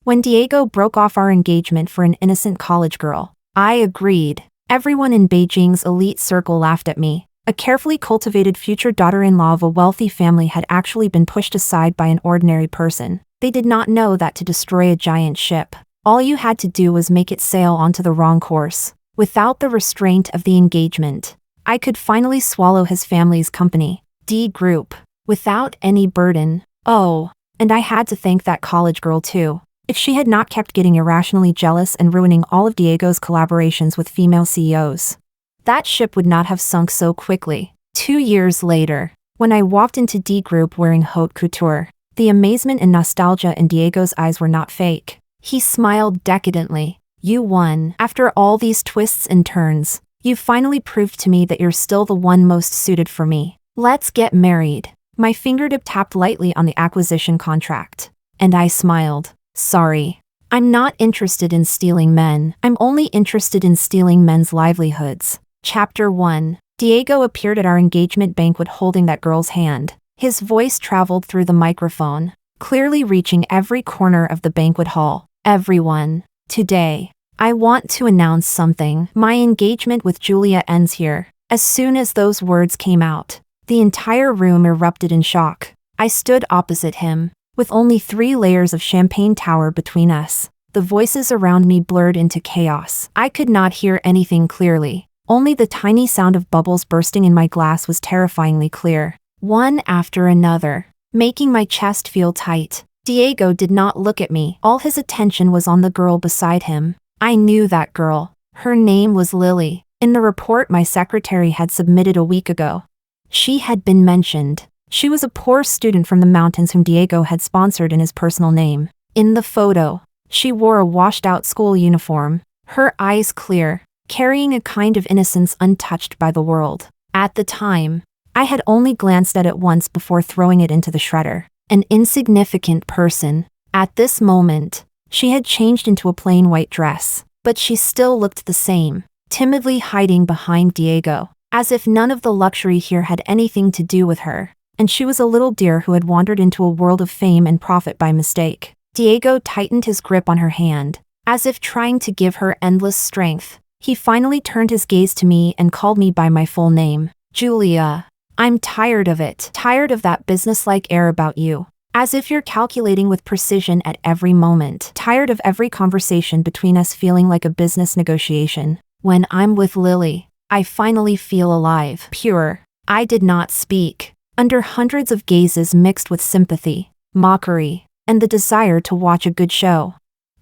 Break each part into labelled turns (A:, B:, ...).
A: When Diego broke off our engagement for an innocent college girl, I agreed. Everyone in Beijing's elite circle laughed at me. A carefully cultivated future daughter-in-law of a wealthy family had actually been pushed aside by an ordinary person. They did not know that to destroy a giant ship, all you had to do was make it sail onto the wrong course. Without the restraint of the engagement, I could finally swallow his family's company, D Group, without any burden. Oh, and I had to thank that college girl too. If she had not kept getting irrationally jealous and ruining all of Diego's collaborations with female CEOs, that ship would not have sunk so quickly. 2 years later, when I walked into D Group wearing haute couture, the amazement and nostalgia in Diego's eyes were not fake. He smiled decadently. You won. After all these twists and turns, you finally proved to me that you're still the one most suited for me. Let's get married. My fingertip tapped lightly on the acquisition contract, and I smiled. Sorry. I'm not interested in stealing men. I'm only interested in stealing men's livelihoods. Chapter 1. Diego appeared at our engagement banquet holding that girl's hand. His voice traveled through the microphone, clearly reaching every corner of the banquet hall. Everyone, today, I want to announce something. My engagement with Julia ends here. As soon as those words came out, the entire room erupted in shock. I stood opposite him, with only 3 layers of champagne tower between us. The voices around me blurred into chaos. I could not hear anything clearly. Only the tiny sound of bubbles bursting in my glass was terrifyingly clear, one after another, making my chest feel tight. Diego did not look at me. All his attention was on the girl beside him. I knew that girl. Her name was Lily. In the report my secretary had submitted a week ago, she had been mentioned. She was a poor student from the mountains whom Diego had sponsored in his personal name. In the photo, she wore a washed-out school uniform, her eyes clear, carrying a kind of innocence untouched by the world. At the time, I had only glanced at it once before throwing it into the shredder. An insignificant person. At this moment, she had changed into a plain white dress, but she still looked the same, timidly hiding behind Diego, as if none of the luxury here had anything to do with her, and she was a little deer who had wandered into a world of fame and profit by mistake. Diego tightened his grip on her hand, as if trying to give her endless strength. He finally turned his gaze to me and called me by my full name. Julia. I'm tired of it. Tired of that businesslike air about you. As if you're calculating with precision at every moment. Tired of every conversation between us feeling like a business negotiation. When I'm with Lily, I finally feel alive. Pure. I did not speak. Under hundreds of gazes mixed with sympathy, mockery, and the desire to watch a good show,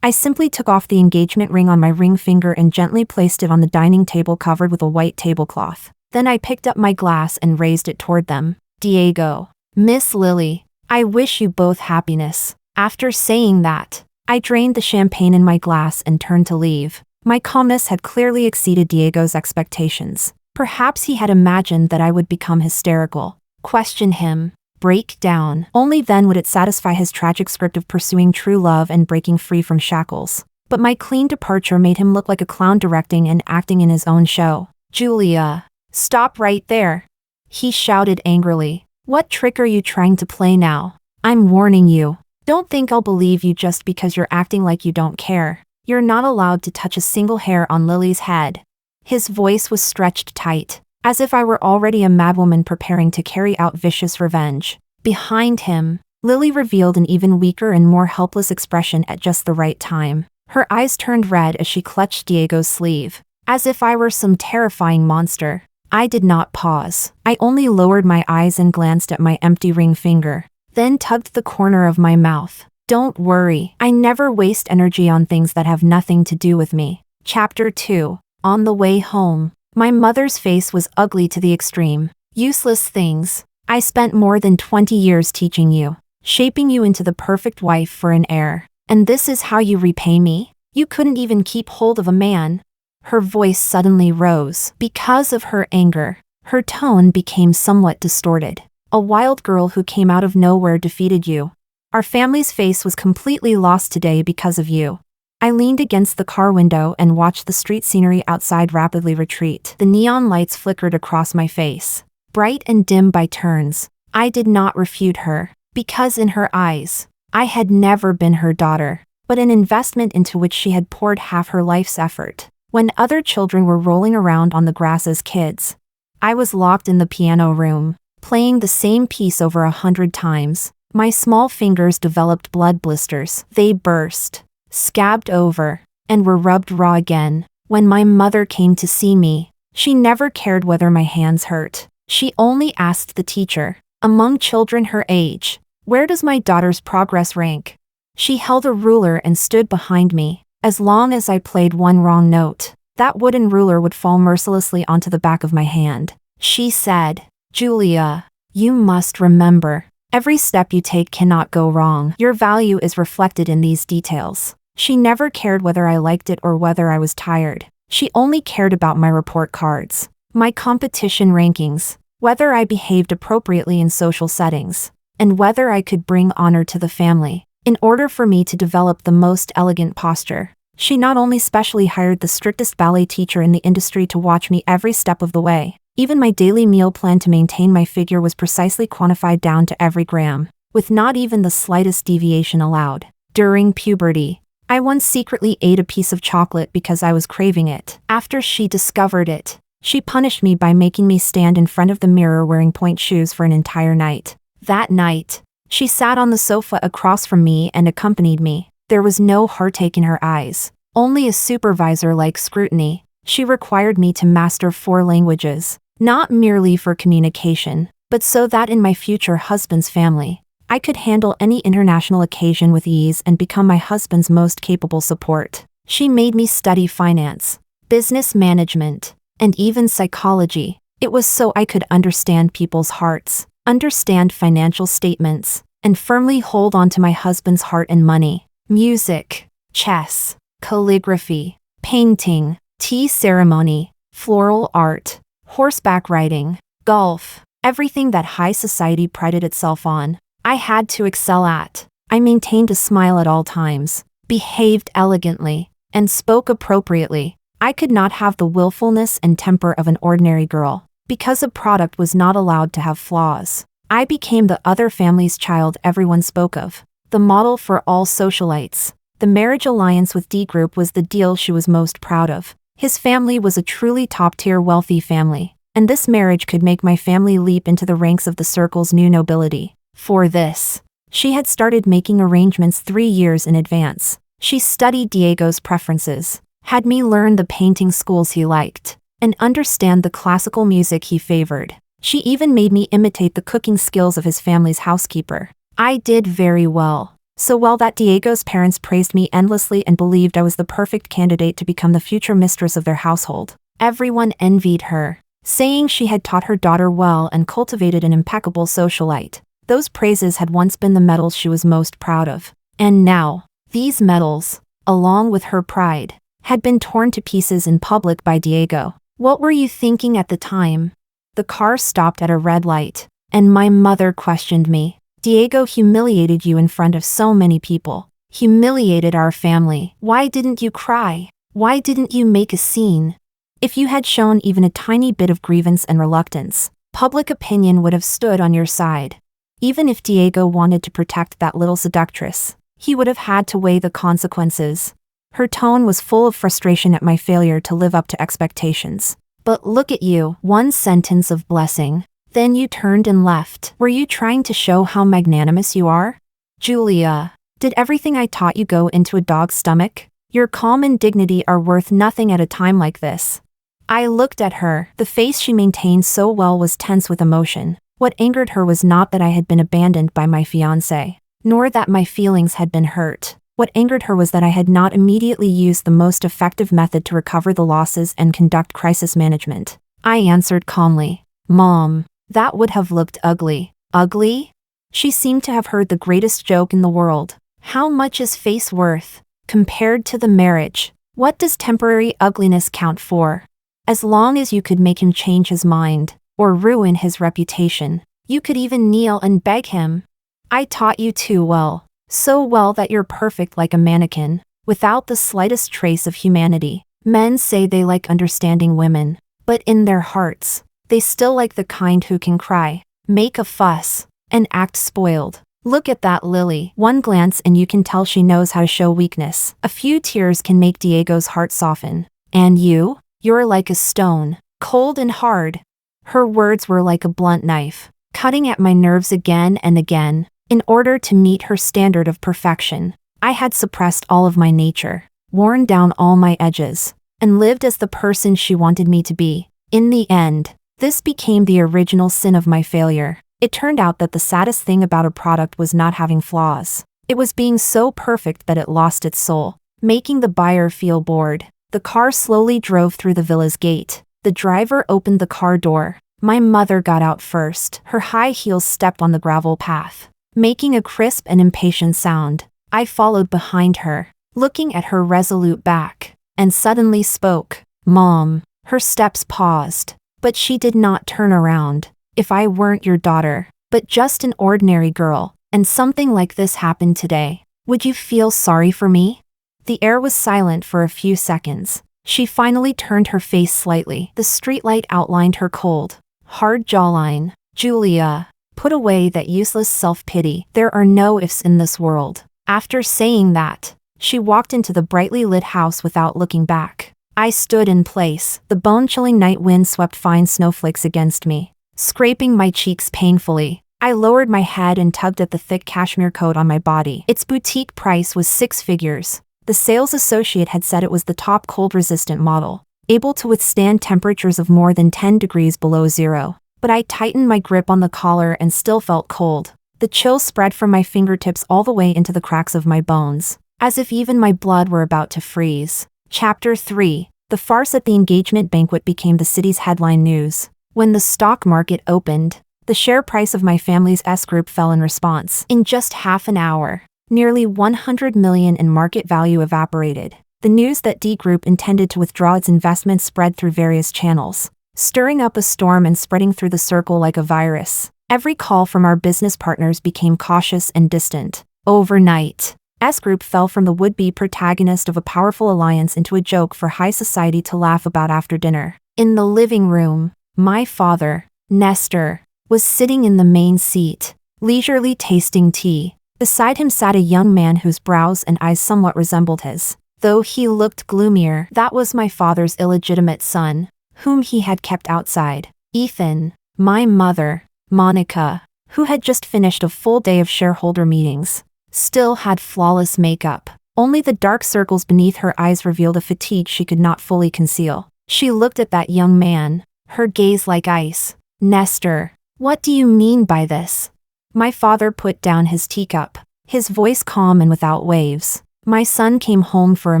A: I simply took off the engagement ring on my ring finger and gently placed it on the dining table covered with a white tablecloth. Then I picked up my glass and raised it toward them. Diego. Miss Lily. I wish you both happiness. After saying that, I drained the champagne in my glass and turned to leave. My calmness had clearly exceeded Diego's expectations. Perhaps he had imagined that I would become hysterical, question him, break down. Only then would it satisfy his tragic script of pursuing true love and breaking free from shackles. But my clean departure made him look like a clown directing and acting in his own show. Julia. Stop right there. He shouted angrily. What trick are you trying to play now? I'm warning you. Don't think I'll believe you just because you're acting like you don't care. You're not allowed to touch a single hair on Lily's head. His voice was stretched tight, as if I were already a madwoman preparing to carry out vicious revenge. Behind him, Lily revealed an even weaker and more helpless expression at just the right time. Her eyes turned red as she clutched Diego's sleeve, as if I were some terrifying monster. I did not pause. I only lowered my eyes and glanced at my empty ring finger, then tugged the corner of my mouth. Don't worry, I never waste energy on things that have nothing to do with me. Chapter 2. On the way home, my mother's face was ugly to the extreme. Useless things. I spent more than 20 years teaching you, shaping you into the perfect wife for an heir. And this is how you repay me? You couldn't even keep hold of a man. Her voice suddenly rose. Because of her anger, her tone became somewhat distorted. A wild girl who came out of nowhere defeated you. Our family's face was completely lost today because of you. I leaned against the car window and watched the street scenery outside rapidly retreat. The neon lights flickered across my face, bright and dim by turns. I did not refute her, because in her eyes, I had never been her daughter. but an investment into which she had poured half her life's effort. When other children were rolling around on the grass as kids, I was locked in the piano room, playing the same piece over 100 times. My small fingers developed blood blisters. They burst, scabbed over, and were rubbed raw again. When my mother came to see me, she never cared whether my hands hurt. She only asked the teacher, among children her age, "Where does my daughter's progress rank?" She held a ruler and stood behind me. As long as I played one wrong note, that wooden ruler would fall mercilessly onto the back of my hand. She said, "Julia, you must remember, every step you take cannot go wrong. Your value is reflected in these details." She never cared whether I liked it or whether I was tired. She only cared about my report cards, my competition rankings, whether I behaved appropriately in social settings, and whether I could bring honor to the family. In order for me to develop the most elegant posture, she not only specially hired the strictest ballet teacher in the industry to watch me every step of the way, even my daily meal plan to maintain my figure was precisely quantified down to every gram, with not even the slightest deviation allowed. During puberty, I once secretly ate a piece of chocolate because I was craving it. After she discovered it, she punished me by making me stand in front of the mirror wearing point shoes for an entire night. That night, she sat on the sofa across from me and accompanied me. There was no heartache in her eyes, only a supervisor-like scrutiny. She required me to master 4 languages, not merely for communication, but so that in my future husband's family, I could handle any international occasion with ease and become my husband's most capable support. She made me study finance, business management, and even psychology. It was so I could understand people's hearts, understand financial statements, and firmly hold on to my husband's heart and money. Music, chess, calligraphy, painting, tea ceremony, floral art, horseback riding, golf, everything that high society prided itself on, I had to excel at. I maintained a smile at all times, behaved elegantly, and spoke appropriately. I could not have the willfulness and temper of an ordinary girl. Because a product was not allowed to have flaws, I became the other family's child everyone spoke of, the model for all socialites. The marriage alliance with D Group was the deal she was most proud of. His family was a truly top-tier wealthy family, and this marriage could make my family leap into the ranks of the circle's new nobility. For this, she had started making arrangements 3 years in advance. She studied Diego's preferences, had me learn the painting schools he liked, and understand the classical music he favored. She even made me imitate the cooking skills of his family's housekeeper. I did very well, so well that Diego's parents praised me endlessly and believed I was the perfect candidate to become the future mistress of their household. Everyone envied her, saying she had taught her daughter well and cultivated an impeccable socialite. Those praises had once been the medals she was most proud of. And now, these medals, along with her pride, had been torn to pieces in public by Diego. What were you thinking at the time? The car stopped at a red light, and my mother questioned me. Diego humiliated you in front of so many people. Humiliated our family. Why didn't you cry? Why didn't you make a scene? If you had shown even a tiny bit of grievance and reluctance, public opinion would have stood on your side. Even if Diego wanted to protect that little seductress, he would have had to weigh the consequences. Her tone was full of frustration at my failure to live up to expectations. But look at you, one sentence of blessing. Then you turned and left. Were you trying to show how magnanimous you are? Julia, did everything I taught you go into a dog's stomach? Your calm and dignity are worth nothing at a time like this. I looked at her. The face she maintained so well was tense with emotion. What angered her was not that I had been abandoned by my fiancé, nor that my feelings had been hurt. What angered her was that I had not immediately used the most effective method to recover the losses and conduct crisis management. I answered calmly, "Mom, that would have looked ugly." Ugly? She seemed to have heard the greatest joke in the world. How much is face worth, compared to the marriage? What does temporary ugliness count for? As long as you could make him change his mind, or ruin his reputation, you could even kneel and beg him. I taught you too well, so well that you're perfect like a mannequin, without the slightest trace of humanity. Men say they like understanding women, but in their hearts, they still like the kind who can cry, make a fuss, and act spoiled. Look at that Lily. One glance and you can tell she knows how to show weakness. A few tears can make Diego's heart soften. And you? You're like a stone, cold and hard. Her words were like a blunt knife, cutting at my nerves again and again. In order to meet her standard of perfection, I had suppressed all of my nature, worn down all my edges, and lived as the person she wanted me to be. In the end, this became the original sin of my failure. It turned out that the saddest thing about a product was not having flaws. It was being so perfect that it lost its soul, making the buyer feel bored. The car slowly drove through the villa's gate. The driver opened the car door. My mother got out first. Her high heels stepped on the gravel path, making a crisp and impatient sound. I followed behind her, looking at her resolute back, and suddenly spoke. Mom. Her steps paused, but she did not turn around. If I weren't your daughter, but just an ordinary girl, and something like this happened today, would you feel sorry for me? The air was silent for a few seconds. She finally turned her face slightly. The streetlight outlined her cold, hard jawline. Julia, put away that useless self-pity. There are no ifs in this world. After saying that, she walked into the brightly lit house without looking back. I stood in place. The bone-chilling night wind swept fine snowflakes against me, scraping my cheeks painfully. I lowered my head and tugged at the thick cashmere coat on my body. Its boutique price was 6 figures. The sales associate had said it was the top cold-resistant model, able to withstand temperatures of more than 10 degrees below zero. But I tightened my grip on the collar and still felt cold. The chill spread from my fingertips all the way into the cracks of my bones, as if even my blood were about to freeze. Chapter 3. The farce at the engagement banquet became the city's headline news. When the stock market opened, the share price of my family's S Group fell in response. In just half an hour, nearly 100 million in market value evaporated. The news that D Group intended to withdraw its investments spread through various channels, stirring up a storm and spreading through the circle like a virus. Every call from our business partners became cautious and distant. Overnight, S Group fell from the would-be protagonist of a powerful alliance into a joke for high society to laugh about after dinner. In the living room, my father, Nestor, was sitting in the main seat, leisurely tasting tea. Beside him sat a young man whose brows and eyes somewhat resembled his, though he looked gloomier. That was my father's illegitimate son, whom he had kept outside. Ethan, my mother, Monica, who had just finished a full day of shareholder meetings, still had flawless makeup. Only the dark circles beneath her eyes revealed a fatigue she could not fully conceal. She looked at that young man, her gaze like ice. Nestor, what do you mean by this? My father put down his teacup, his voice calm and without waves. My son came home for a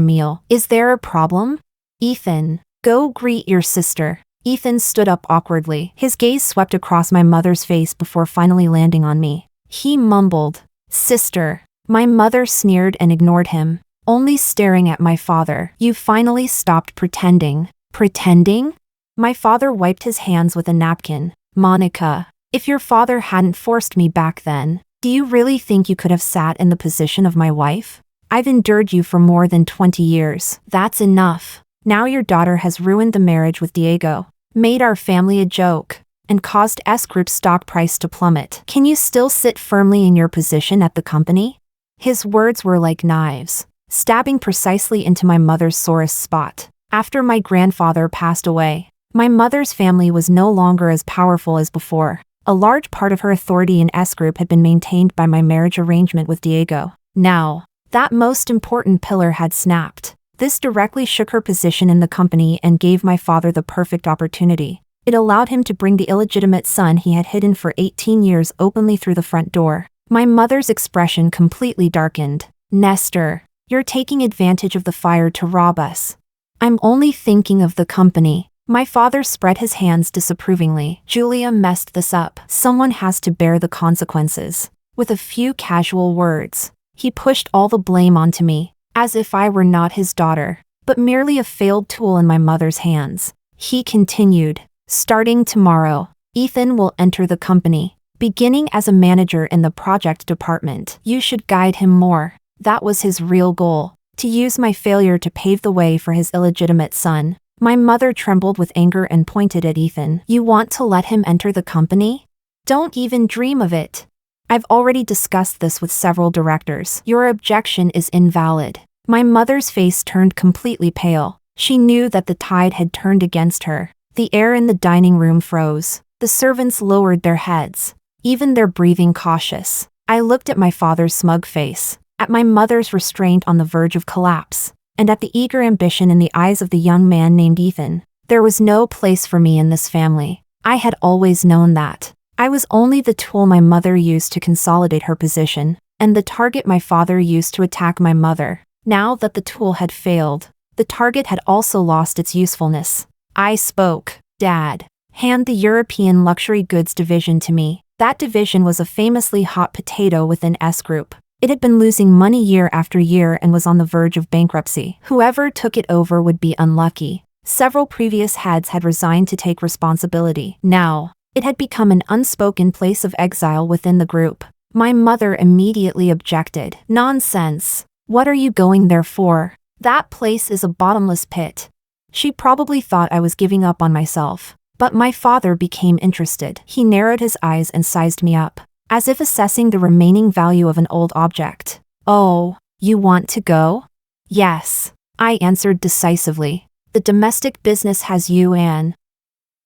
A: meal. Is there a problem? Ethan, go greet your sister. Ethan stood up awkwardly. His gaze swept across my mother's face before finally landing on me. He mumbled, "Sister." My mother sneered and ignored him, only staring at my father. You finally stopped pretending. Pretending? My father wiped his hands with a napkin. Monica, if your father hadn't forced me back then, do you really think you could have sat in the position of my wife? I've endured you for more than 20 years. That's enough. Now your daughter has ruined the marriage with Diego, made our family a joke, and caused S Group's stock price to plummet. Can you still sit firmly in your position at the company? His words were like knives, stabbing precisely into my mother's sorest spot. After my grandfather passed away, my mother's family was no longer as powerful as before. A large part of her authority in S Group had been maintained by my marriage arrangement with Diego. Now, that most important pillar had snapped. This directly shook her position in the company and gave my father the perfect opportunity. It allowed him to bring the illegitimate son he had hidden for 18 years openly through the front door. My mother's expression completely darkened. Nestor, you're taking advantage of the fire to rob us. I'm only thinking of the company. My father spread his hands disapprovingly. Julia messed this up. Someone has to bear the consequences. With a few casual words, he pushed all the blame onto me, as if I were not his daughter, but merely a failed tool in my mother's hands. He continued, starting tomorrow, Ethan will enter the company, beginning as a manager in the project department. You should guide him more. That was his real goal, to use my failure to pave the way for his illegitimate son. My mother trembled with anger and pointed at Ethan. You want to let him enter the company? Don't even dream of it. I've already discussed this with several directors. Your objection is invalid. My mother's face turned completely pale. She knew that the tide had turned against her. The air in the dining room froze. The servants lowered their heads, even their breathing cautious. I looked at my father's smug face, at my mother's restraint on the verge of collapse, and at the eager ambition in the eyes of the young man named Ethan. There was no place for me in this family. I had always known that. I was only the tool my mother used to consolidate her position, and the target my father used to attack my mother. Now that the tool had failed, the target had also lost its usefulness. I spoke. Dad, hand the European luxury goods division to me. That division was a famously hot potato within S Group. It had been losing money year after year and was on the verge of bankruptcy. Whoever took it over would be unlucky. Several previous heads had resigned to take responsibility. Now, it had become an unspoken place of exile within the group. My mother immediately objected. Nonsense. What are you going there for? That place is a bottomless pit. She probably thought I was giving up on myself. But my father became interested. He narrowed his eyes and sized me up, as if assessing the remaining value of an old object. Oh, you want to go? Yes, I answered decisively. The domestic business has you and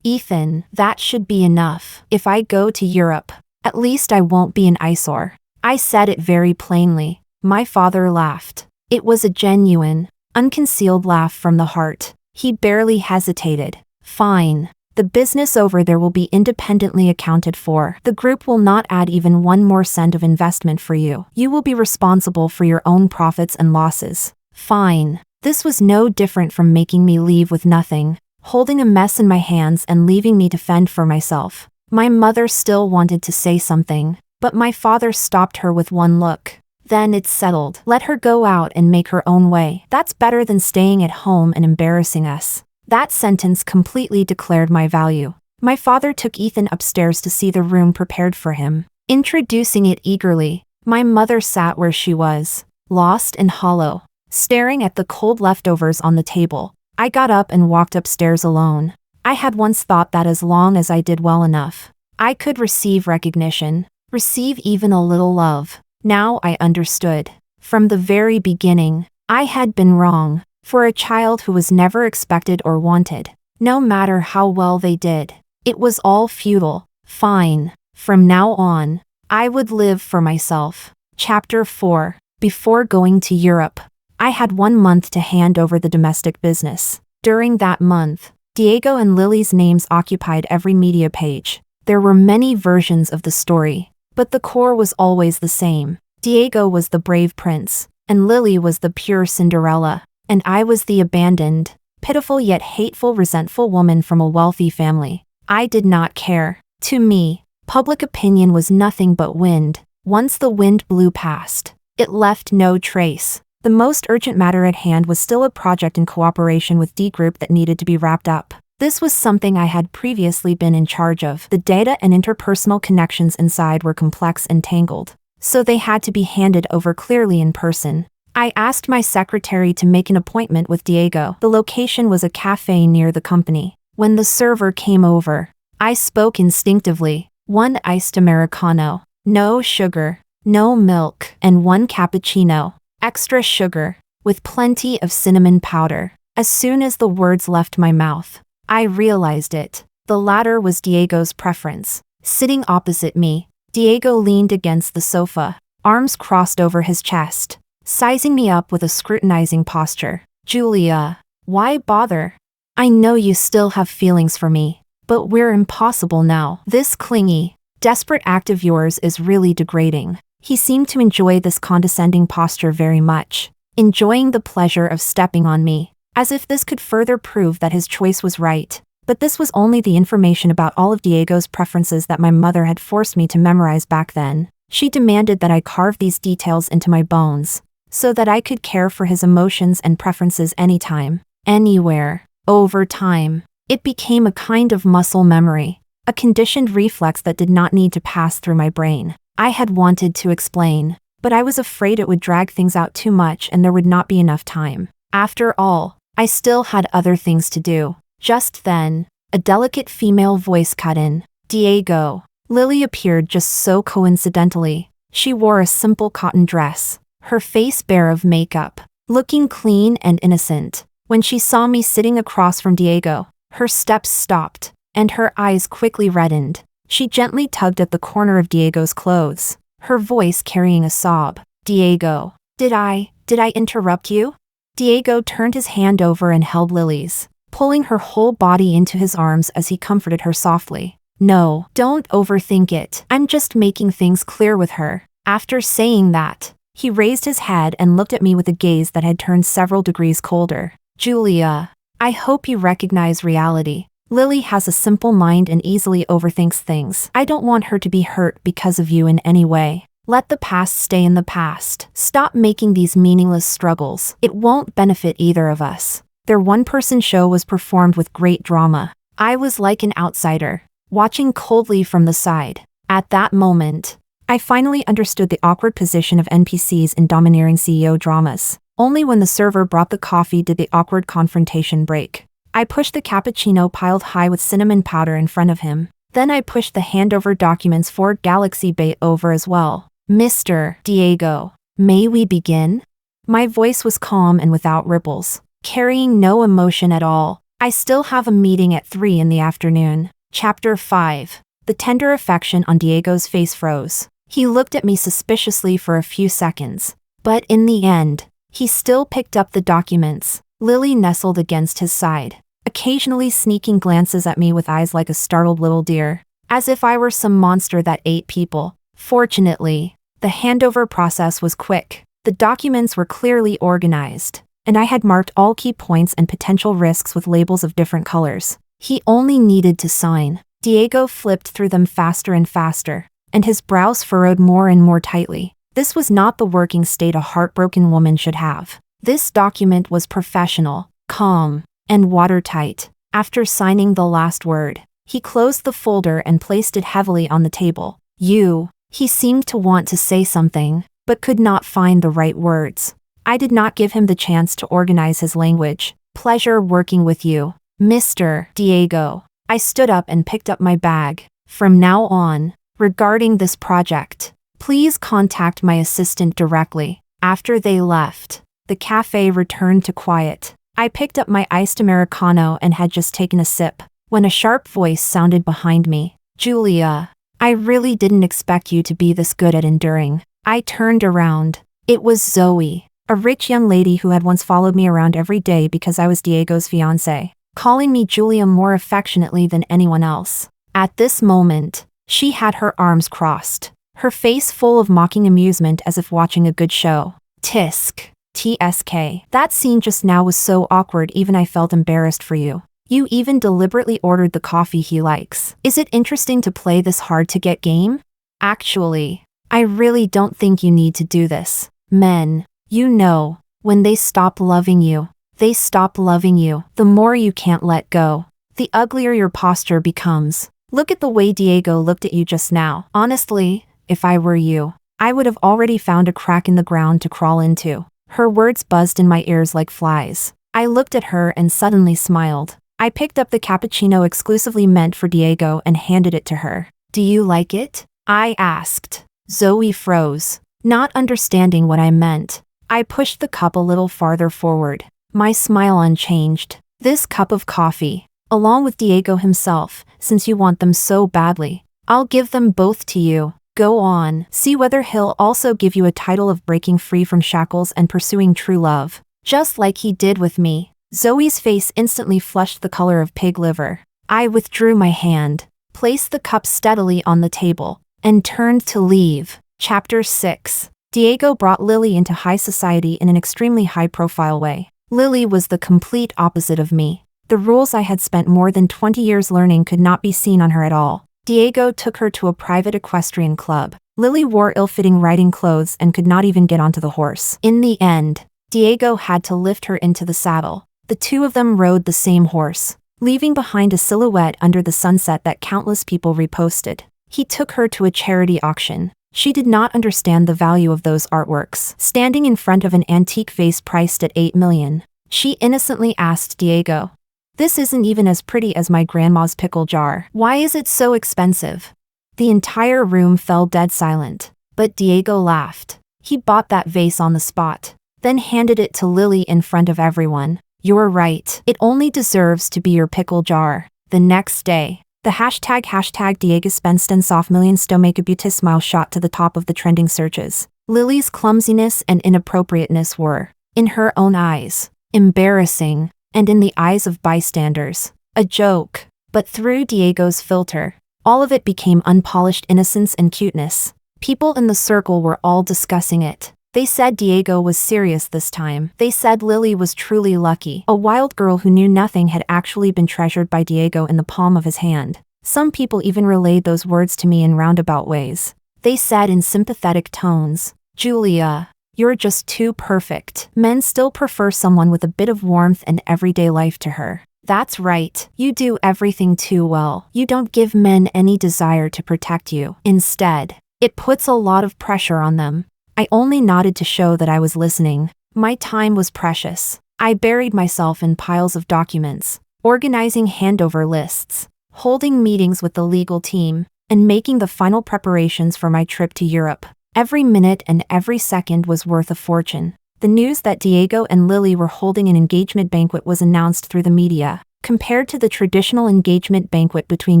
A: Ethan. That should be enough. If I go to Europe, at least I won't be an eyesore. I said it very plainly. My father laughed. It was a genuine, unconcealed laugh from the heart. He barely hesitated. Fine. The business over there will be independently accounted for. The group will not add even 1 more cent of investment for you. You will be responsible for your own profits and losses. Fine. This was no different from making me leave with nothing, holding a mess in my hands and leaving me to fend for myself. My mother still wanted to say something, but my father stopped her with one look. Then it's settled. Let her go out and make her own way. That's better than staying at home and embarrassing us. That sentence completely declared my value. My father took Ethan upstairs to see the room prepared for him. Introducing it eagerly, my mother sat where she was, lost and hollow, staring at the cold leftovers on the table. I got up and walked upstairs alone. I had once thought that as long as I did well enough, I could receive recognition, receive even a little love. Now I understood. From the very beginning, I had been wrong. For a child who was never expected or wanted, no matter how well they did, it was all futile. Fine. From now on, I would live for myself. Chapter 4. Before going to Europe, I had 1 month to hand over the domestic business. During that month, Diego and Lily's names occupied every media page. There were many versions of the story, but the core was always the same. Diego was the brave prince, and Lily was the pure Cinderella. And I was the abandoned, pitiful yet hateful, resentful woman from a wealthy family. I did not care. To me, public opinion was nothing but wind. Once the wind blew past, it left no trace. The most urgent matter at hand was still a project in cooperation with D Group that needed to be wrapped up. This was something I had previously been in charge of. The data and interpersonal connections inside were complex and tangled, so they had to be handed over clearly in person. I asked my secretary to make an appointment with Diego. The location was a cafe near the company. When the server came over, I spoke instinctively. 1 iced Americano, no sugar, no milk, and 1 cappuccino, extra sugar, with plenty of cinnamon powder. As soon as the words left my mouth, I realized it. The latter was Diego's preference. Sitting opposite me, Diego leaned against the sofa, arms crossed over his chest, sizing me up with a scrutinizing posture. Julia, why bother? I know you still have feelings for me, but we're impossible now. This clingy, desperate act of yours is really degrading. He seemed to enjoy this condescending posture very much, enjoying the pleasure of stepping on me, as if this could further prove that his choice was right. But this was only the information about all of Diego's preferences that my mother had forced me to memorize back then. She demanded that I carve these details into my bones, so that I could care for his emotions and preferences anytime, anywhere. Over time, it became a kind of muscle memory, a conditioned reflex that did not need to pass through my brain. I had wanted to explain, but I was afraid it would drag things out too much and there would not be enough time. After all, I still had other things to do. Just then, a delicate female voice cut in. Diego, Lily appeared just so coincidentally. She wore a simple cotton dress, her face bare of makeup, looking clean and innocent. When she saw me sitting across from Diego, her steps stopped, and her eyes quickly reddened. She gently tugged at the corner of Diego's clothes, her voice carrying a sob. Diego, did I interrupt you? Diego turned his hand over and held Lily's, pulling her whole body into his arms as he comforted her softly. No, don't overthink it. I'm just making things clear with her. After saying that, he raised his head and looked at me with a gaze that had turned several degrees colder. Julia, I hope you recognize reality. Lily has a simple mind and easily overthinks things. I don't want her to be hurt because of you in any way. Let the past stay in the past. Stop making these meaningless struggles. It won't benefit either of us. Their one-person show was performed with great drama. I was like an outsider, watching coldly from the side. At that moment, I finally understood the awkward position of NPCs in domineering CEO dramas. Only when the server brought the coffee did the awkward confrontation break. I pushed the cappuccino piled high with cinnamon powder in front of him. Then I pushed the handover documents for Galaxy Bay over as well. Mr. Diego, may we begin? My voice was calm and without ripples, carrying no emotion at all. I still have a meeting at 3 in the afternoon. Chapter 5. The tender affection on Diego's face froze. He looked at me suspiciously for a few seconds, but in the end, he still picked up the documents. Lily nestled against his side, occasionally sneaking glances at me with eyes like a startled little deer, as if I were some monster that ate people. Fortunately, the handover process was quick. The documents were clearly organized, and I had marked all key points and potential risks with labels of different colors. He only needed to sign. Diego flipped through them faster and faster, and his brows furrowed more and more tightly. This was not the working state a heartbroken woman should have. This document was professional, calm, and watertight. After signing the last word, he closed the folder and placed it heavily on the table. He seemed to want to say something, but could not find the right words. I did not give him the chance to organize his language. Pleasure working with you, Mr. Diego. I stood up and picked up my bag. From now on, regarding this project, please contact my assistant directly. After they left, the cafe returned to quiet. I picked up my iced Americano and had just taken a sip, when a sharp voice sounded behind me. Julia, I really didn't expect you to be this good at enduring. I turned around. It was Zoe, a rich young lady who had once followed me around every day because I was Diego's fiancé, calling me Julia more affectionately than anyone else. At this moment, she had her arms crossed, her face full of mocking amusement as if watching a good show. TSK. That scene just now was so awkward even I felt embarrassed for you. You even deliberately ordered the coffee he likes. Is it interesting to play this hard-to-get game? Actually, I really don't think you need to do this. Men, you know, when they stop loving you, they stop loving you. The more you can't let go, the uglier your posture becomes. Look at the way Diego looked at you just now. Honestly, if I were you, I would have already found a crack in the ground to crawl into. Her words buzzed in my ears like flies. I looked at her and suddenly smiled. I picked up the cappuccino exclusively meant for Diego and handed it to her. Do you like it? I asked. Zoe froze, not understanding what I meant. I pushed the cup a little farther forward, my smile unchanged. This cup of coffee, along with Diego himself, since you want them so badly, I'll give them both to you. Go on, see whether he'll also give you a title of breaking free from shackles and pursuing true love, just like he did with me. Zoe's face instantly flushed the color of pig liver. I withdrew my hand, placed the cup steadily on the table, and turned to leave. Chapter 6. Diego brought Lily into high society in an extremely high-profile way. Lily was the complete opposite of me. The rules I had spent more than 20 years learning could not be seen on her at all. Diego took her to a private equestrian club. Lily wore ill-fitting riding clothes and could not even get onto the horse. In the end, Diego had to lift her into the saddle. The two of them rode the same horse, leaving behind a silhouette under the sunset that countless people reposted. He took her to a charity auction. She did not understand the value of those artworks. Standing in front of an antique vase priced at 8 million, she innocently asked Diego, "This isn't even as pretty as my grandma's pickle jar. Why is it so expensive?" The entire room fell dead silent. But Diego laughed. He bought that vase on the spot, then handed it to Lily in front of everyone. You're right. It only deserves to be your pickle jar. The next day, the hashtag Diego Spensten soft million stomach beauty smile shot to the top of the trending searches. Lily's clumsiness and inappropriateness were, in her own eyes, embarrassing, and in the eyes of bystanders, a joke. But through Diego's filter, all of it became unpolished innocence and cuteness. People in the circle were all discussing it. They said Diego was serious this time. They said Lily was truly lucky. A wild girl who knew nothing had actually been treasured by Diego in the palm of his hand. Some people even relayed those words to me in roundabout ways. They said in sympathetic tones, Julia, you're just too perfect. Men still prefer someone with a bit of warmth and everyday life to her. That's right. You do everything too well. You don't give men any desire to protect you. Instead, it puts a lot of pressure on them. I only nodded to show that I was listening. My time was precious. I buried myself in piles of documents, organizing handover lists, holding meetings with the legal team, and making the final preparations for my trip to Europe. Every minute and every second was worth a fortune. The news that Diego and Lily were holding an engagement banquet was announced through the media. Compared to the traditional engagement banquet between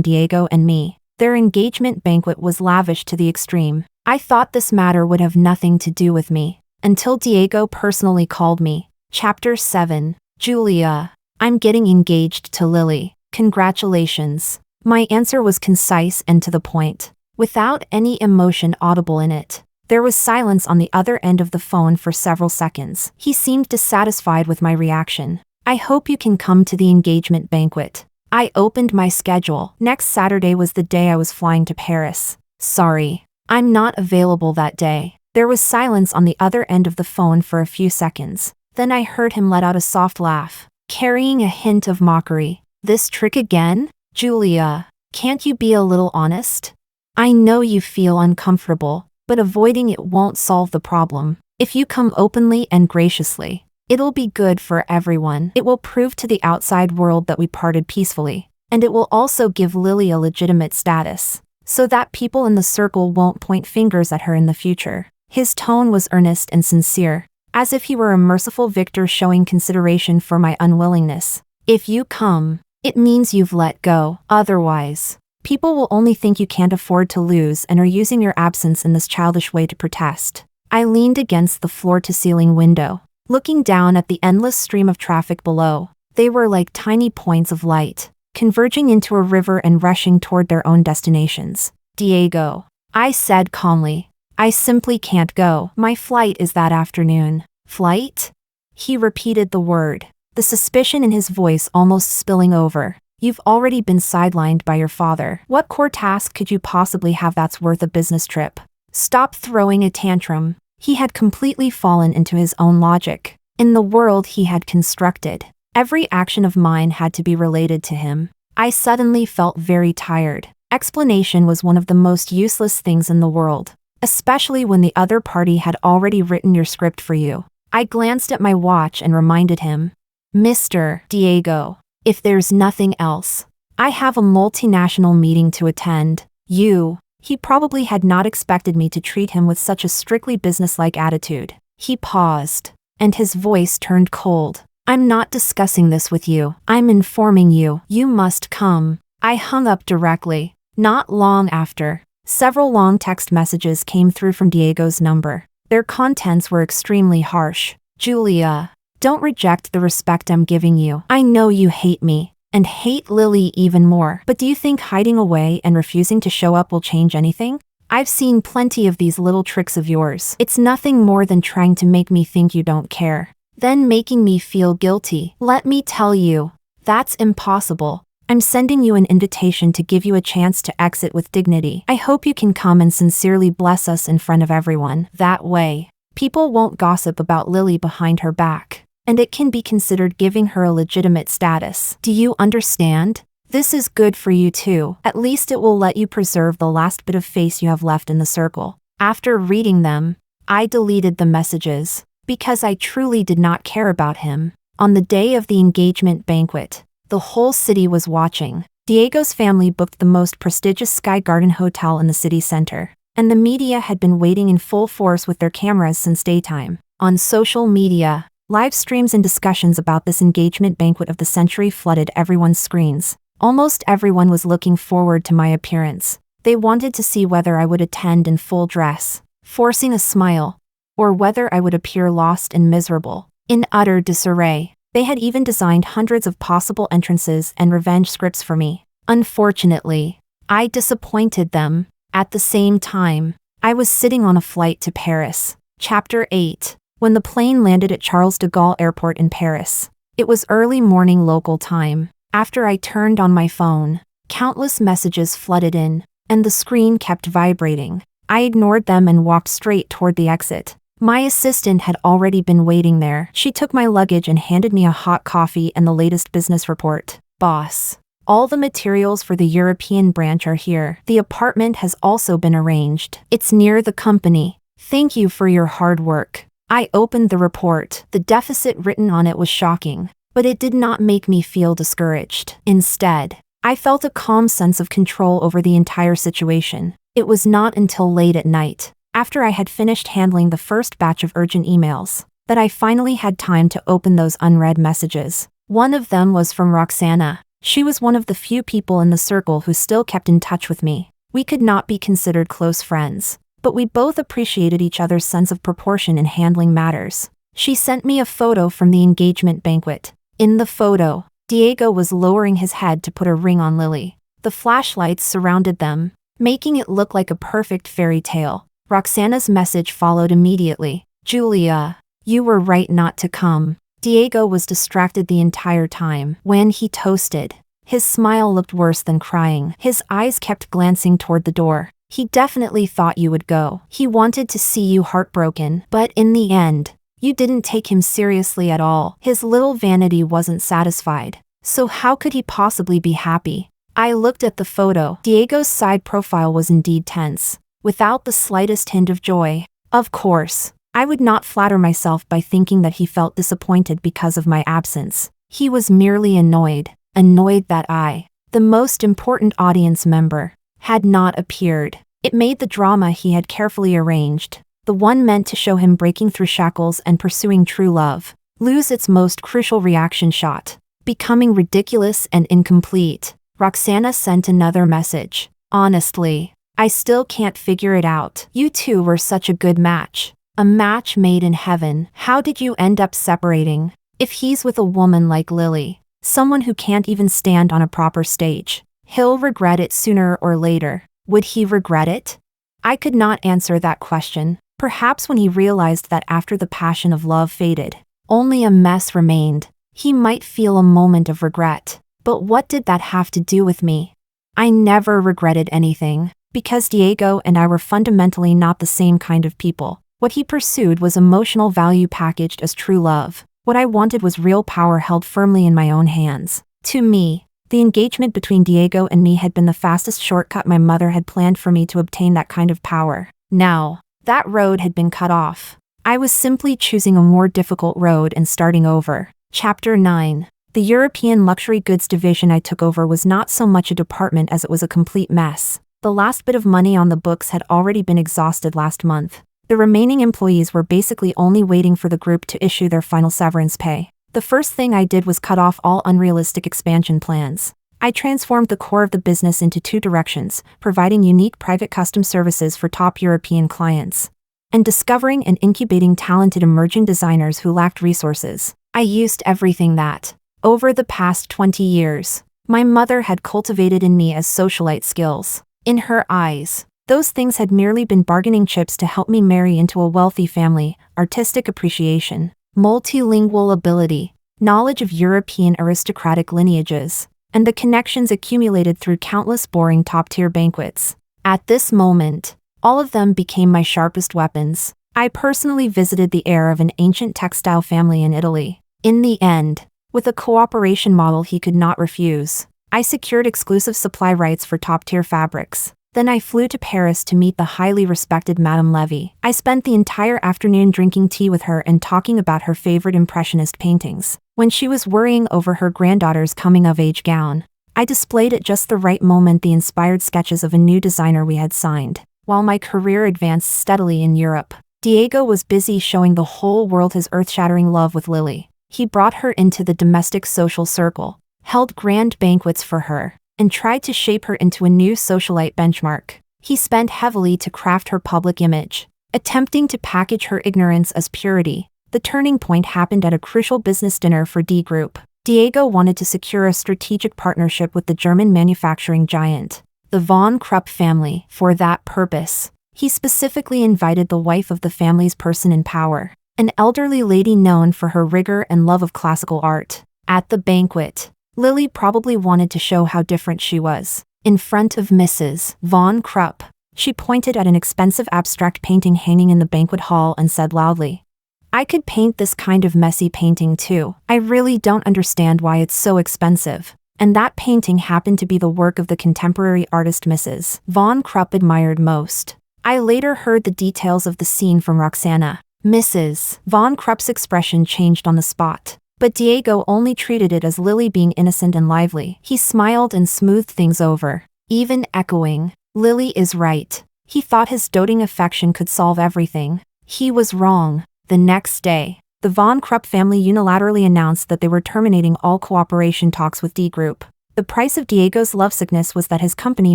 A: Diego and me, their engagement banquet was lavish to the extreme. I thought this matter would have nothing to do with me, until Diego personally called me. Chapter 7. Julia, I'm getting engaged to Lily. Congratulations. My answer was concise and to the point, without any emotion audible in it. There was silence on the other end of the phone for several seconds. He seemed dissatisfied with my reaction. I hope you can come to the engagement banquet. I opened my schedule. Next Saturday was the day I was flying to Paris. Sorry, I'm not available that day. There was silence on the other end of the phone for a few seconds. Then I heard him let out a soft laugh, carrying a hint of mockery. This trick again? Julia, can't you be a little honest? I know you feel uncomfortable, but avoiding it won't solve the problem. If you come openly and graciously, it'll be good for everyone. It will prove to the outside world that we parted peacefully, and it will also give Lily a legitimate status, so that people in the circle won't point fingers at her in the future. His tone was earnest and sincere, as if he were a merciful victor showing consideration for my unwillingness. If you come, it means you've let go. Otherwise, people will only think you can't afford to lose and are using your absence in this childish way to protest. I leaned against the floor-to-ceiling window, looking down at the endless stream of traffic below. They were like tiny points of light, converging into a river and rushing toward their own destinations. Diego, I said calmly, I simply can't go. My flight is that afternoon. Flight? He repeated the word, the suspicion in his voice almost spilling over. You've already been sidelined by your father. What core task could you possibly have that's worth a business trip? Stop throwing a tantrum. He had completely fallen into his own logic. In the world he had constructed, every action of mine had to be related to him. I suddenly felt very tired. Explanation was one of the most useless things in the world, especially when the other party had already written your script for you. I glanced at my watch and reminded him, Mr. Diego, if there's nothing else, I have a multinational meeting to attend. He probably had not expected me to treat him with such a strictly businesslike attitude. He paused, and his voice turned cold. I'm not discussing this with you. I'm informing you. You must come. I hung up directly. Not long after, several long text messages came through from Diego's number. Their contents were extremely harsh. Julia, don't reject the respect I'm giving you. I know you hate me, and hate Lily even more. But do you think hiding away and refusing to show up will change anything? I've seen plenty of these little tricks of yours. It's nothing more than trying to make me think you don't care, then making me feel guilty. Let me tell you, that's impossible. I'm sending you an invitation to give you a chance to exit with dignity. I hope you can come and sincerely bless us in front of everyone. That way, people won't gossip about Lily behind her back, and it can be considered giving her a legitimate status. Do you understand? This is good for you too. At least it will let you preserve the last bit of face you have left in the circle. After reading them, I deleted the messages, because I truly did not care about him. On the day of the engagement banquet, the whole city was watching. Diego's family booked the most prestigious Sky Garden hotel in the city center, and the media had been waiting in full force with their cameras since daytime. On social media, live streams and discussions about this engagement banquet of the century flooded everyone's screens. Almost everyone was looking forward to my appearance. They wanted to see whether I would attend in full dress, forcing a smile, or whether I would appear lost and miserable, in utter disarray. They had even designed hundreds of possible entrances and revenge scripts for me. Unfortunately, I disappointed them. At the same time, I was sitting on a flight to Paris. Chapter 8. When the plane landed at Charles de Gaulle Airport in Paris. It was early morning local time. After I turned on my phone, countless messages flooded in, and the screen kept vibrating. I ignored them and walked straight toward the exit. My assistant had already been waiting there. She took my luggage and handed me a hot coffee and the latest business report. Boss, all the materials for the European branch are here. The apartment has also been arranged. It's near the company. Thank you for your hard work. I opened the report. The deficit written on it was shocking, but it did not make me feel discouraged. Instead, I felt a calm sense of control over the entire situation. It was not until late at night, after I had finished handling the first batch of urgent emails, that I finally had time to open those unread messages. One of them was from Roxana. She was one of the few people in the circle who still kept in touch with me. We could not be considered close friends, but we both appreciated each other's sense of proportion in handling matters. She sent me a photo from the engagement banquet. In the photo, Diego was lowering his head to put a ring on Lily. The flashlights surrounded them, making it look like a perfect fairy tale. Roxana's message followed immediately. Julia, you were right not to come. Diego was distracted the entire time. When he toasted, his smile looked worse than crying. His eyes kept glancing toward the door. He definitely thought you would go. He wanted to see you heartbroken, but in the end, you didn't take him seriously at all. His little vanity wasn't satisfied. So how could he possibly be happy? I looked at the photo. Diego's side profile was indeed tense, without the slightest hint of joy. Of course, I would not flatter myself by thinking that he felt disappointed because of my absence. He was merely annoyed that I, the most important audience member, had not appeared. It made the drama he had carefully arranged, the one meant to show him breaking through shackles and pursuing true love, lose its most crucial reaction shot, becoming ridiculous and incomplete. Roxana sent another message. Honestly, I still can't figure it out. You two were such a good match. A match made in heaven. How did you end up separating? If he's with a woman like Lily, someone who can't even stand on a proper stage, he'll regret it sooner or later. Would he regret it? I could not answer that question. Perhaps when he realized that after the passion of love faded, only a mess remained, he might feel a moment of regret. But what did that have to do with me? I never regretted anything, because Diego and I were fundamentally not the same kind of people. What he pursued was emotional value packaged as true love. What I wanted was real power held firmly in my own hands. To me, the engagement between Diego and me had been the fastest shortcut my mother had planned for me to obtain that kind of power. Now, that road had been cut off. I was simply choosing a more difficult road and starting over. Chapter 9. The European luxury goods division I took over was not so much a department as it was a complete mess. The last bit of money on the books had already been exhausted last month. The remaining employees were basically only waiting for the group to issue their final severance pay. The first thing I did was cut off all unrealistic expansion plans. I transformed the core of the business into two directions, providing unique private custom services for top European clients, and discovering and incubating talented emerging designers who lacked resources. I used everything that, over the past 20 years, my mother had cultivated in me as socialite skills. In her eyes, those things had merely been bargaining chips to help me marry into a wealthy family: artistic appreciation, multilingual ability, knowledge of European aristocratic lineages, and the connections accumulated through countless boring top-tier banquets. At this moment, all of them became my sharpest weapons. I personally visited the heir of an ancient textile family in Italy. In the end, with a cooperation model he could not refuse, I secured exclusive supply rights for top-tier fabrics. Then I flew to Paris to meet the highly respected Madame Levy. I spent the entire afternoon drinking tea with her and talking about her favorite Impressionist paintings. When she was worrying over her granddaughter's coming-of-age gown, I displayed at just the right moment the inspired sketches of a new designer we had signed. While my career advanced steadily in Europe, Diego was busy showing the whole world his earth-shattering love with Lily. He brought her into the domestic social circle, held grand banquets for her, and tried to shape her into a new socialite benchmark. He spent heavily to craft her public image, attempting to package her ignorance as purity. The turning point happened at a crucial business dinner for D Group. Diego wanted to secure a strategic partnership with the German manufacturing giant, the von Krupp family. For that purpose, he specifically invited the wife of the family's person in power, an elderly lady known for her rigor and love of classical art. At the banquet, Lily probably wanted to show how different she was. In front of Mrs. von Krupp, she pointed at an expensive abstract painting hanging in the banquet hall and said loudly, "I could paint this kind of messy painting too. I really don't understand why it's so expensive." And that painting happened to be the work of the contemporary artist Mrs. von Krupp admired most. I later heard the details of the scene from Roxana. Mrs. von Krupp's expression changed on the spot, but Diego only treated it as Lily being innocent and lively. He smiled and smoothed things over, even echoing, "Lily is right." He thought his doting affection could solve everything. He was wrong. The next day, the von Krupp family unilaterally announced that they were terminating all cooperation talks with D Group. The price of Diego's lovesickness was that his company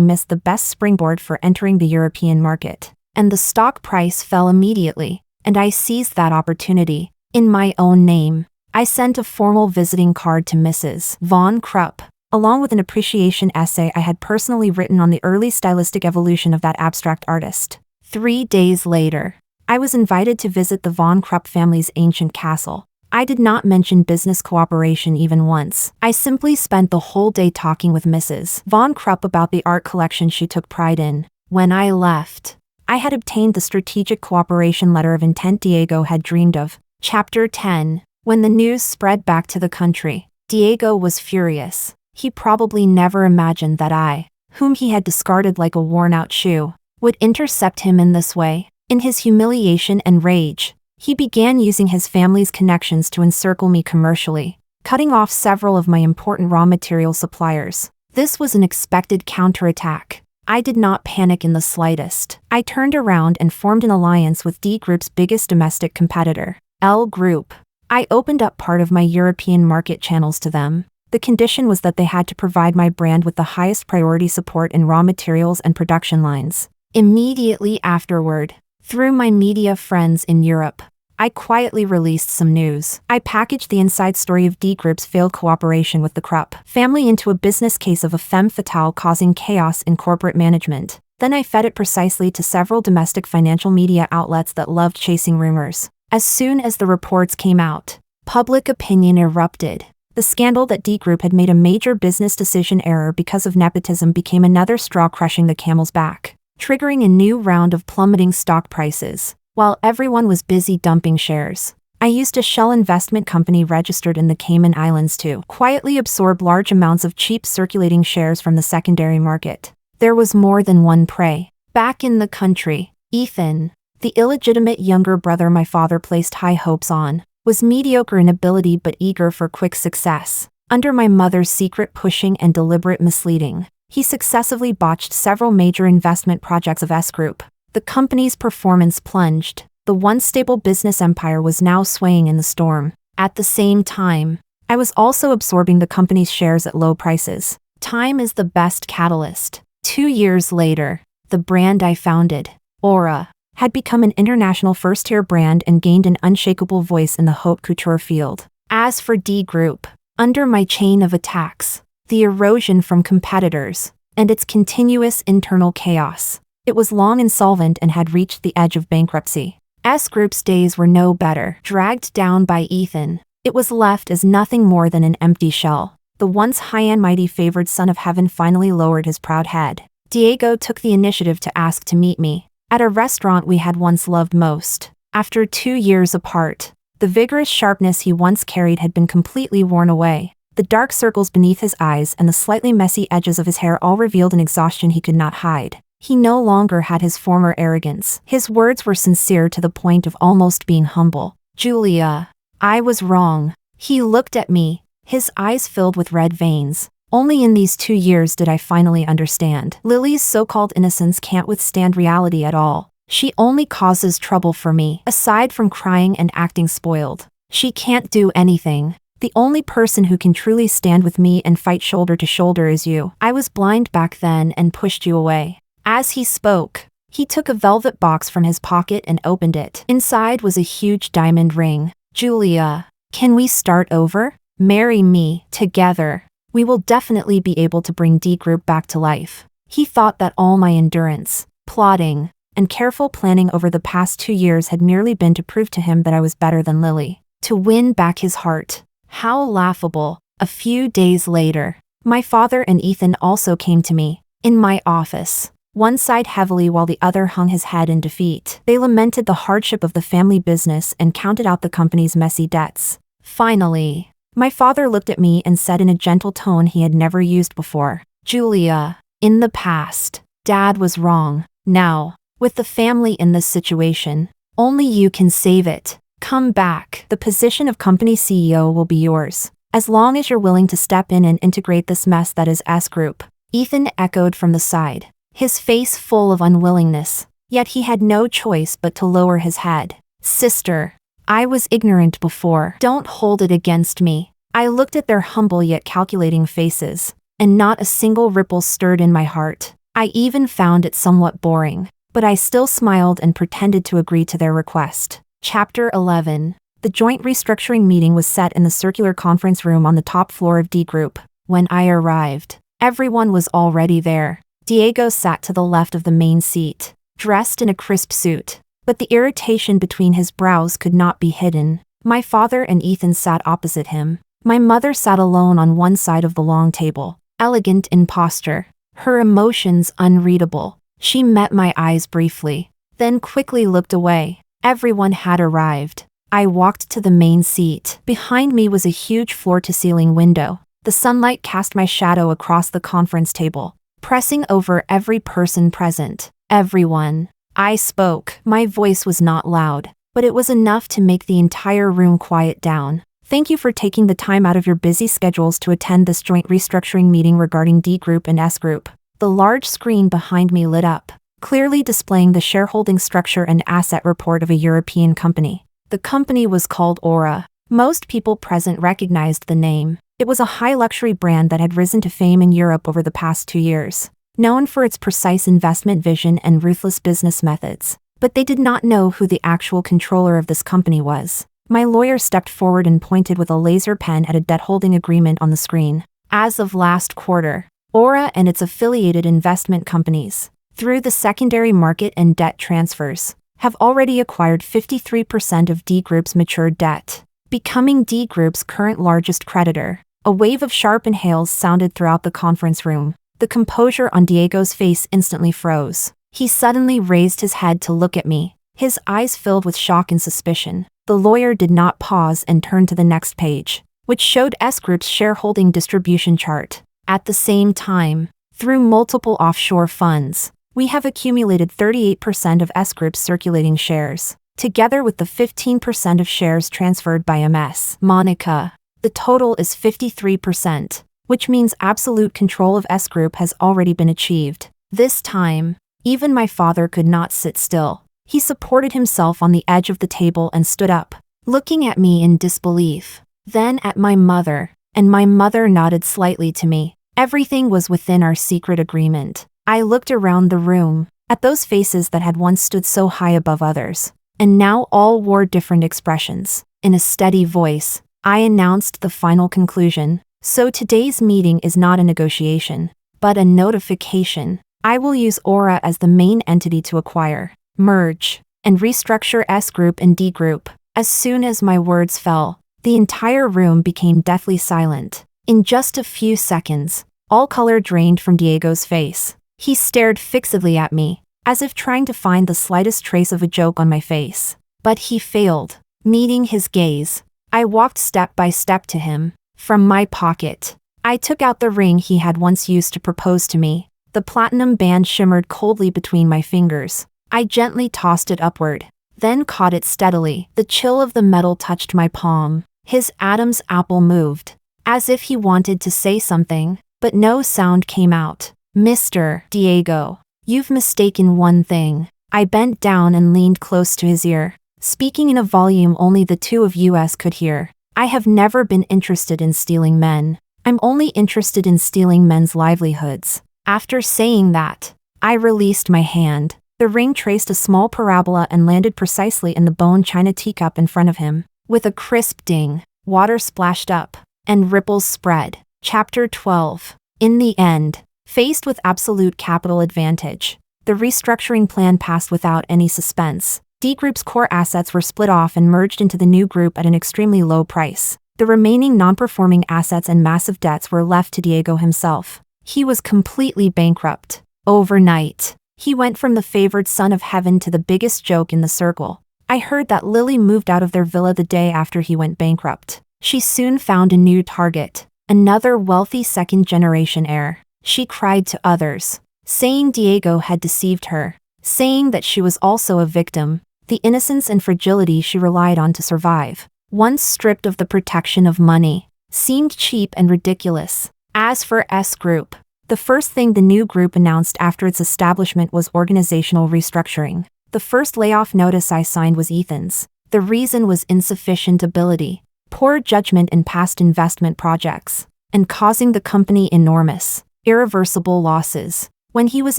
A: missed the best springboard for entering the European market, and the stock price fell immediately, and I seized that opportunity. In my own name, I sent a formal visiting card to Mrs. von Krupp, along with an appreciation essay I had personally written on the early stylistic evolution of that abstract artist. 3 days later, I was invited to visit the von Krupp family's ancient castle. I did not mention business cooperation even once. I simply spent the whole day talking with Mrs. von Krupp about the art collection she took pride in. When I left, I had obtained the strategic cooperation letter of intent Diego had dreamed of. Chapter 10. When the news spread back to the country, Diego was furious. He probably never imagined that I, whom he had discarded like a worn-out shoe, would intercept him in this way. In his humiliation and rage, he began using his family's connections to encircle me commercially, cutting off several of my important raw material suppliers. This was an expected counterattack. I did not panic in the slightest. I turned around and formed an alliance with D Group's biggest domestic competitor, L Group. I opened up part of my European market channels to them. The condition was that they had to provide my brand with the highest priority support in raw materials and production lines. Immediately afterward, through my media friends in Europe, I quietly released some news. I packaged the inside story of D Group's failed cooperation with the Krupp family into a business case of a femme fatale causing chaos in corporate management. Then I fed it precisely to several domestic financial media outlets that loved chasing rumors. As soon as the reports came out, public opinion erupted. The scandal that D Group had made a major business decision error because of nepotism became another straw crushing the camel's back, triggering a new round of plummeting stock prices. While everyone was busy dumping shares, I used a shell investment company registered in the Cayman Islands to quietly absorb large amounts of cheap circulating shares from the secondary market. There was more than one prey. Back in the country, Ethan, the illegitimate younger brother my father placed high hopes on, was mediocre in ability but eager for quick success. Under my mother's secret pushing and deliberate misleading, he successively botched several major investment projects of S Group. The company's performance plunged. The once stable business empire was now swaying in the storm. At the same time, I was also absorbing the company's shares at low prices. Time is the best catalyst. 2 years later, the brand I founded, Aura, had become an international first-tier brand and gained an unshakable voice in the haute couture field. As for D Group, under my chain of attacks, the erosion from competitors, and its continuous internal chaos, it was long insolvent and had reached the edge of bankruptcy. S Group's days were no better. Dragged down by Ethan, it was left as nothing more than an empty shell. The once high and mighty favored son of heaven finally lowered his proud head. Diego took the initiative to ask to meet me at a restaurant we had once loved most. After 2 years apart, the vigorous sharpness he once carried had been completely worn away. The dark circles beneath his eyes and the slightly messy edges of his hair all revealed an exhaustion he could not hide. He no longer had his former arrogance. His words were sincere to the point of almost being humble. "Julia, I was wrong." He looked at me, his eyes filled with red veins. Only in these 2 years did I finally understand. Lily's so-called innocence can't withstand reality at all. She only causes trouble for me. Aside from crying and acting spoiled, she can't do anything. The only person who can truly stand with me and fight shoulder to shoulder is you. I was blind back then and pushed you away." As he spoke, he took a velvet box from his pocket and opened it. Inside was a huge diamond ring. "Julia, can we start over? Marry me, together. We will definitely be able to bring D Group back to life." He thought that all my endurance, plotting, and careful planning over the past 2 years had merely been to prove to him that I was better than Lily, to win back his heart. How laughable. A few days later, my father and Ethan also came to me, in my office. One sighed heavily while the other hung his head in defeat. They lamented the hardship of the family business and counted out the company's messy debts. Finally, my father looked at me and said in a gentle tone he had never used before, "Julia, in the past, Dad was wrong. Now, with the family in this situation, only you can save it. Come back. The position of company CEO will be yours, as long as you're willing to step in and integrate this mess that is S Group." Ethan echoed from the side, his face full of unwillingness, yet he had no choice but to lower his head. "Sister, I was ignorant before. Don't hold it against me." I looked at their humble yet calculating faces, and not a single ripple stirred in my heart. I even found it somewhat boring, but I still smiled and pretended to agree to their request. Chapter 11. The joint restructuring meeting was set in the circular conference room on the top floor of D Group. When I arrived, everyone was already there. Diego sat to the left of the main seat, dressed in a crisp suit, but the irritation between his brows could not be hidden. My father and Ethan sat opposite him. My mother sat alone on one side of the long table, elegant in posture, her emotions unreadable. She met my eyes briefly, then quickly looked away. Everyone had arrived. I walked to the main seat. Behind me was a huge floor-to-ceiling window. The sunlight cast my shadow across the conference table, pressing over every person present. "Everyone." I spoke. My voice was not loud, but it was enough to make the entire room quiet down. "Thank you for taking the time out of your busy schedules to attend this joint restructuring meeting regarding D Group and S Group." The large screen behind me lit up, clearly displaying the shareholding structure and asset report of a European company. The company was called Aura. Most people present recognized the name. It was a high-luxury brand that had risen to fame in Europe over the past 2 years, known for its precise investment vision and ruthless business methods. But they did not know who the actual controller of this company was. My lawyer stepped forward and pointed with a laser pen at a debt-holding agreement on the screen. As of last quarter, Aura and its affiliated investment companies, through the secondary market and debt transfers, have already acquired 53% of D Group's matured debt, becoming D Group's current largest creditor. A wave of sharp inhales sounded throughout the conference room. The composure on Diego's face instantly froze. He suddenly raised his head to look at me, his eyes filled with shock and suspicion. The lawyer did not pause and turned to the next page, which showed S Group's shareholding distribution chart. At the same time, through multiple offshore funds, we have accumulated 38% of S Group's circulating shares, together with the 15% of shares transferred by MS Monica. The total is 53%, which means absolute control of S Group has already been achieved. This time, even my father could not sit still. He supported himself on the edge of the table and stood up, looking at me in disbelief, then at my mother, and my mother nodded slightly to me. Everything was within our secret agreement. I looked around the room, at those faces that had once stood so high above others, and now all wore different expressions. In a steady voice, I announced the final conclusion. "So today's meeting is not a negotiation, but a notification. I will use Aura as the main entity to acquire, merge, and restructure S Group and D Group." As soon as my words fell, the entire room became deathly silent. In just a few seconds, all color drained from Diego's face. He stared fixedly at me, as if trying to find the slightest trace of a joke on my face. But he failed. Meeting his gaze, I walked step by step to him. From my pocket, I took out the ring he had once used to propose to me. The platinum band shimmered coldly between my fingers. I gently tossed it upward, then caught it steadily. The chill of the metal touched my palm. His Adam's apple moved, as if he wanted to say something, but no sound came out. Mr. Diego, you've mistaken one thing. I bent down and leaned close to his ear, speaking in a volume only the two of us could hear. I have never been interested in stealing men. I'm only interested in stealing men's livelihoods. After saying that, I released my hand. The ring traced a small parabola and landed precisely in the bone china teacup in front of him. With a crisp ding, water splashed up, and ripples spread. Chapter 12. In the end, faced with absolute capital advantage, the restructuring plan passed without any suspense. D Group's core assets were split off and merged into the new group at an extremely low price. The remaining non-performing assets and massive debts were left to Diego himself. He was completely bankrupt. Overnight, he went from the favored son of heaven to the biggest joke in the circle. I heard that Lily moved out of their villa the day after he went bankrupt. She soon found a new target, another wealthy second-generation heir. She cried to others, saying Diego had deceived her, saying that she was also a victim, the innocence and fragility she relied on to survive, once stripped of the protection of money, seemed cheap and ridiculous. As for S Group, the first thing the new group announced after its establishment was organizational restructuring. The first layoff notice I signed was Ethan's. The reason was insufficient ability, poor judgment in past investment projects, and causing the company enormous, irreversible losses. When he was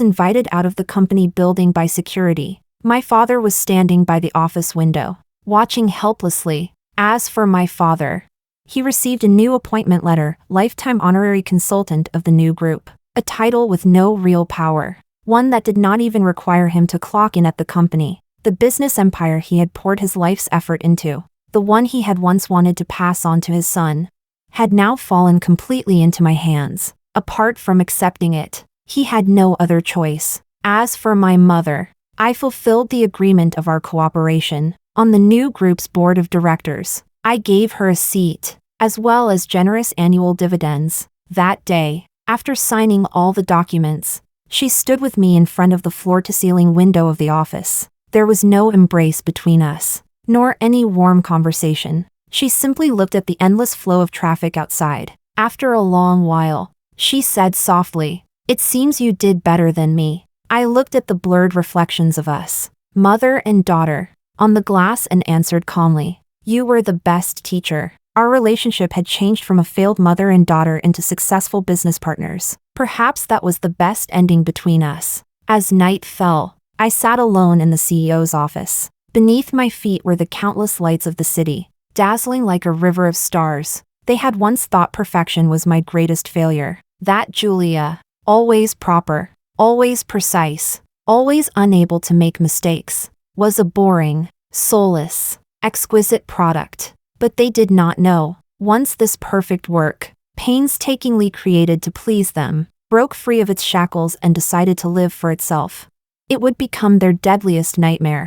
A: invited out of the company building by security, my father was standing by the office window, watching helplessly. As for my father, he received a new appointment letter, lifetime honorary consultant of the new group, a title with no real power, one that did not even require him to clock in at the company. The business empire he had poured his life's effort into, the one he had once wanted to pass on to his son, had now fallen completely into my hands. Apart from accepting it, he had no other choice. As for my mother, I fulfilled the agreement of our cooperation. On the new group's board of directors, I gave her a seat, as well as generous annual dividends. That day, after signing all the documents, she stood with me in front of the floor-to-ceiling window of the office. There was no embrace between us, nor any warm conversation. She simply looked at the endless flow of traffic outside. After a long while, she said softly, "It seems you did better than me." I looked at the blurred reflections of us, mother and daughter, on the glass and answered calmly, "You were the best teacher." Our relationship had changed from a failed mother and daughter into successful business partners. Perhaps that was the best ending between us. As night fell, I sat alone in the CEO's office. Beneath my feet were the countless lights of the city, dazzling like a river of stars. They had once thought perfection was my greatest failure. That Julia, always proper, always precise, always unable to make mistakes, was a boring, soulless, exquisite product. But they did not know. Once this perfect work, painstakingly created to please them, broke free of its shackles and decided to live for itself, it would become their deadliest nightmare.